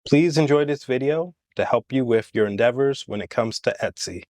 Please enjoy this video to help you with your endeavors when it comes to Etsy.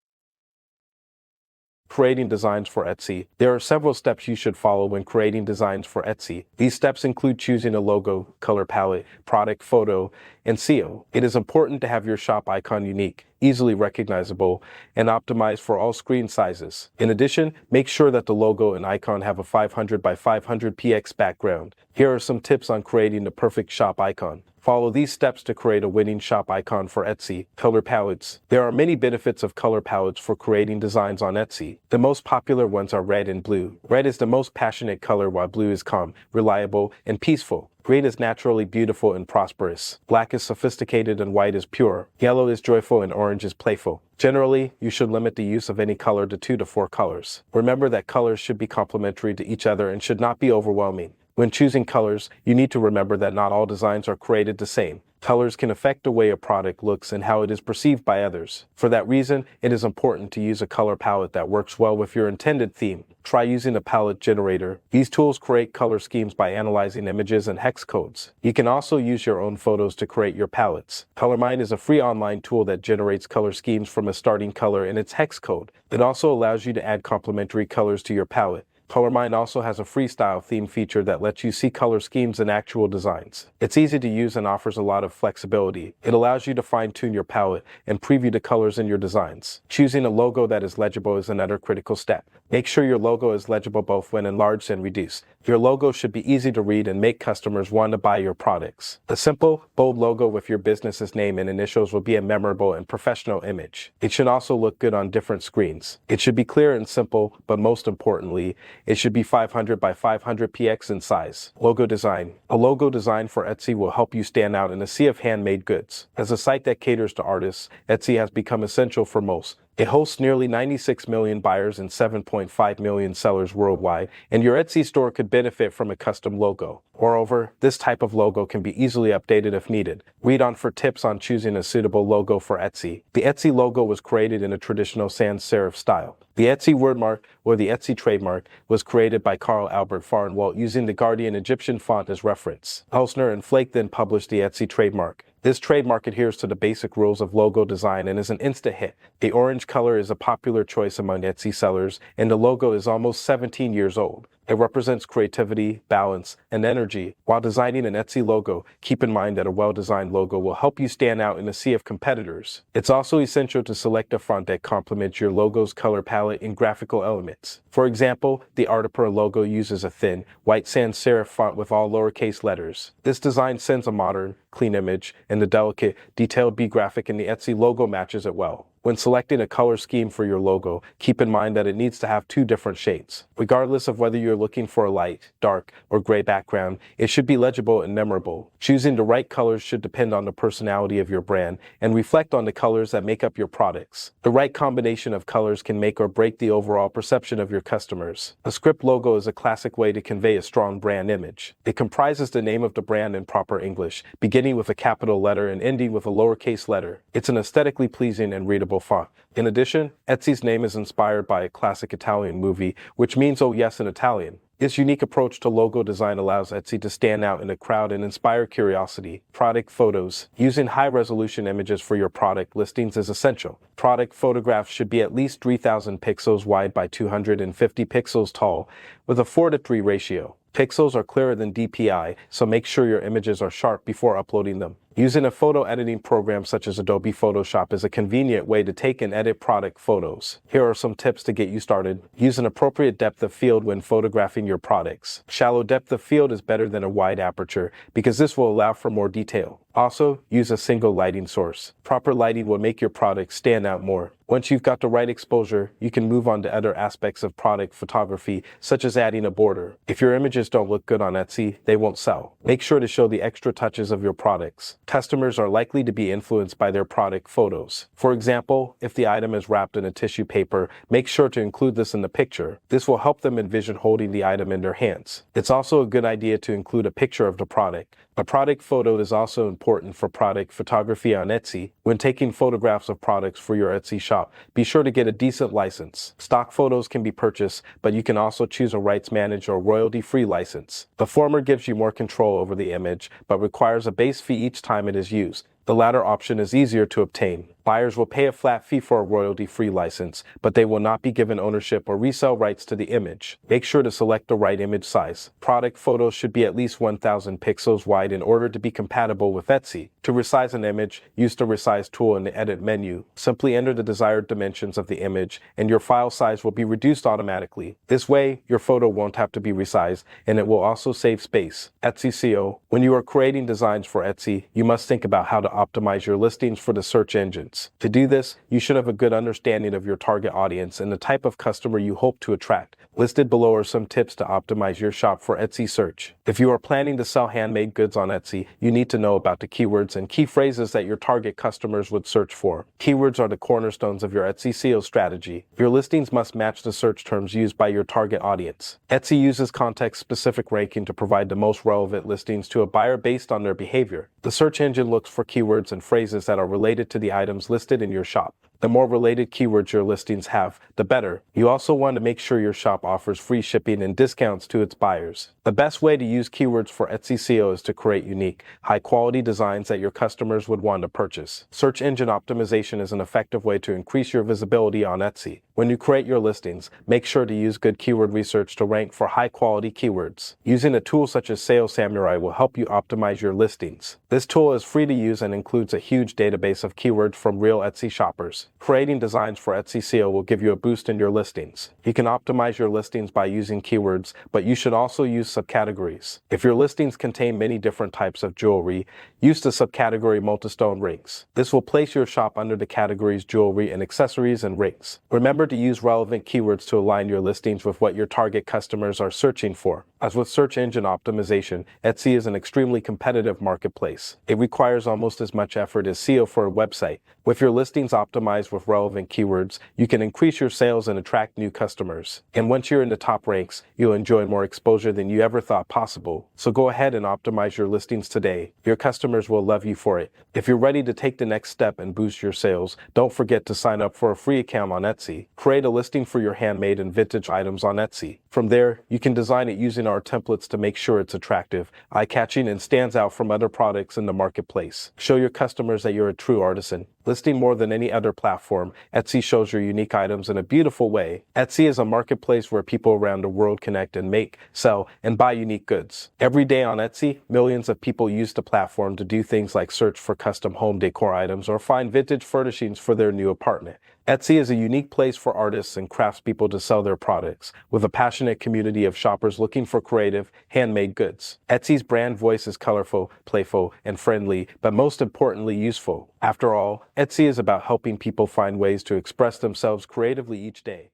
Creating designs for Etsy. There are several steps you should follow when creating designs for Etsy. These steps include choosing a logo, color palette, product photo, and SEO. It is important to have your shop icon unique, easily recognizable, and optimized for all screen sizes. In addition, make sure that the logo and icon have a 500 by 500 px background. Here are some tips on creating the perfect shop icon. Follow these steps to create a winning shop icon for Etsy. Color palettes. There are many benefits of color palettes for creating designs on Etsy. The most popular ones are red and blue. Red is the most passionate color, while blue is calm, reliable, and peaceful. Green is naturally beautiful and prosperous. Black is sophisticated and white is pure. Yellow is joyful and orange is playful. Generally, you should limit the use of any color to 2 to 4 colors. Remember that colors should be complementary to each other and should not be overwhelming. When choosing colors, you need to remember that not all designs are created the same. Colors can affect the way a product looks and how it is perceived by others. For that reason, it is important to use a color palette that works well with your intended theme. Try using a palette generator. These tools create color schemes by analyzing images and hex codes. You can also use your own photos to create your palettes. ColorMine is a free online tool that generates color schemes from a starting color and its hex code. It also allows you to add complementary colors to your palette. ColorMine also has a freestyle theme feature that lets you see color schemes in actual designs. It's easy to use and offers a lot of flexibility. It allows you to fine-tune your palette and preview the colors in your designs. Choosing a logo that is legible is another critical step. Make sure your logo is legible both when enlarged and reduced. Your logo should be easy to read and make customers want to buy your products. A simple, bold logo with your business's name and initials will be a memorable and professional image. It should also look good on different screens. It should be clear and simple, but most importantly, it should be 500 by 500 px in size. Logo design. A logo design for Etsy will help you stand out in a sea of handmade goods. As a site that caters to artists, Etsy has become essential for most. It hosts nearly 96 million buyers and 7.5 million sellers worldwide, and your Etsy store could benefit from a custom logo. Moreover, this type of logo can be easily updated if needed. Read on for tips on choosing a suitable logo for Etsy. The Etsy logo was created in a traditional sans serif style. The Etsy wordmark, or the Etsy trademark, was created by Carl Albert Farnwalt using the Guardian Egyptian font as reference. Elsner and Flake then published the Etsy trademark. This trademark adheres to the basic rules of logo design and is an instant hit. The orange color is a popular choice among Etsy sellers, and the logo is almost 17 years old. It represents creativity, balance, and energy. While designing an Etsy logo, keep in mind that a well-designed logo will help you stand out in a sea of competitors. It's also essential to select a font that complements your logo's color palette and graphical elements. For example, the Artipura logo uses a thin, white sans serif font with all lowercase letters. This design sends a modern, clean image, and the delicate, detailed B graphic in the Etsy logo matches it well. When selecting a color scheme for your logo, keep in mind that it needs to have 2 different shades. Regardless of whether you're looking for a light, dark, or gray background, it should be legible and memorable. Choosing the right colors should depend on the personality of your brand and reflect on the colors that make up your products. The right combination of colors can make or break the overall perception of your customers. A script logo is a classic way to convey a strong brand image. It comprises the name of the brand in proper English, beginning with a capital letter and ending with a lowercase letter. It's an aesthetically pleasing and readable font. In addition, Etsy's name is inspired by a classic Italian movie, which means "oh yes" in Italian. This unique approach to logo design allows Etsy to stand out in a crowd and inspire curiosity. Product photos. Using high-resolution images for your product listings is essential. Product photographs should be at least 3,000 pixels wide by 250 pixels tall, with a 4:3 ratio. Pixels are clearer than DPI, so make sure your images are sharp before uploading them. Using a photo editing program such as Adobe Photoshop is a convenient way to take and edit product photos. Here are some tips to get you started. Use an appropriate depth of field when photographing your products. Shallow depth of field is better than a wide aperture because this will allow for more detail. Also, use a single lighting source. Proper lighting will make your product stand out more. Once you've got the right exposure, you can move on to other aspects of product photography, such as adding a border. If your images don't look good on Etsy, they won't sell. Make sure to show the extra touches of your products. Customers are likely to be influenced by their product photos. For example, if the item is wrapped in a tissue paper, make sure to include this in the picture. This will help them envision holding the item in their hands. It's also a good idea to include a picture of the product. A product photo is also important for product photography on Etsy. When taking photographs of products for your Etsy shop, be sure to get a decent license. Stock photos can be purchased, but you can also choose a rights-managed or royalty-free license. The former gives you more control over the image, but requires a base fee each time it is used. The latter option is easier to obtain. Buyers will pay a flat fee for a royalty-free license, but they will not be given ownership or resale rights to the image. Make sure to select the right image size. Product photos should be at least 1000 pixels wide in order to be compatible with Etsy. To resize an image, use the resize tool in the edit menu. Simply enter the desired dimensions of the image, and your file size will be reduced automatically. This way, your photo won't have to be resized, and it will also save space. Etsy SEO. When you are creating designs for Etsy, you must think about how to optimize your listings for the search engines. To do this, you should have a good understanding of your target audience and the type of customer you hope to attract. Listed below are some tips to optimize your shop for Etsy search. If you are planning to sell handmade goods on Etsy, you need to know about the keywords and key phrases that your target customers would search for. Keywords are the cornerstones of your Etsy SEO strategy. Your listings must match the search terms used by your target audience. Etsy uses context-specific ranking to provide the most relevant listings to a buyer based on their behavior. The search engine looks for keywords and phrases that are related to the items listed in your shop. The more related keywords your listings have, the better. You also want to make sure your shop offers free shipping and discounts to its buyers. The best way to use keywords for Etsy SEO is to create unique, high-quality designs that your customers would want to purchase. Search engine optimization is an effective way to increase your visibility on Etsy. When you create your listings, make sure to use good keyword research to rank for high-quality keywords. Using a tool such as Sales Samurai will help you optimize your listings. This tool is free to use and includes a huge database of keywords from real Etsy shoppers. Creating designs for Etsy SEO will give you a boost in your listings. You can optimize your listings by using keywords, but you should also use subcategories. If your listings contain many different types of jewelry, use the subcategory multi-stone rings. This will place your shop under the categories jewelry and accessories and rings. Remember to use relevant keywords to align your listings with what your target customers are searching for. As with search engine optimization, Etsy is an extremely competitive marketplace. It requires almost as much effort as SEO for a website. With your listings optimized with relevant keywords, you can increase your sales and attract new customers. And once you're in the top ranks, you'll enjoy more exposure than you ever thought possible. So go ahead and optimize your listings today. Your customers will love you for it. If you're ready to take the next step and boost your sales, don't forget to sign up for a free account on Etsy. Create a listing for your handmade and vintage items on Etsy. From there, you can design it using our templates to make sure it's attractive, eye-catching, and stands out from other products in the marketplace. Show your customers that you're a true artisan. Listing more than any other platform, Etsy shows your unique items in a beautiful way. Etsy is a marketplace where people around the world connect and make, sell, and buy unique goods. Every day on Etsy, millions of people use the platform to do things like search for custom home decor items or find vintage furnishings for their new apartment. Etsy is a unique place for artists and craftspeople to sell their products, with a passionate community of shoppers looking for creative, handmade goods. Etsy's brand voice is colorful, playful, and friendly, but most importantly useful. After all, Etsy is about helping people find ways to express themselves creatively each day.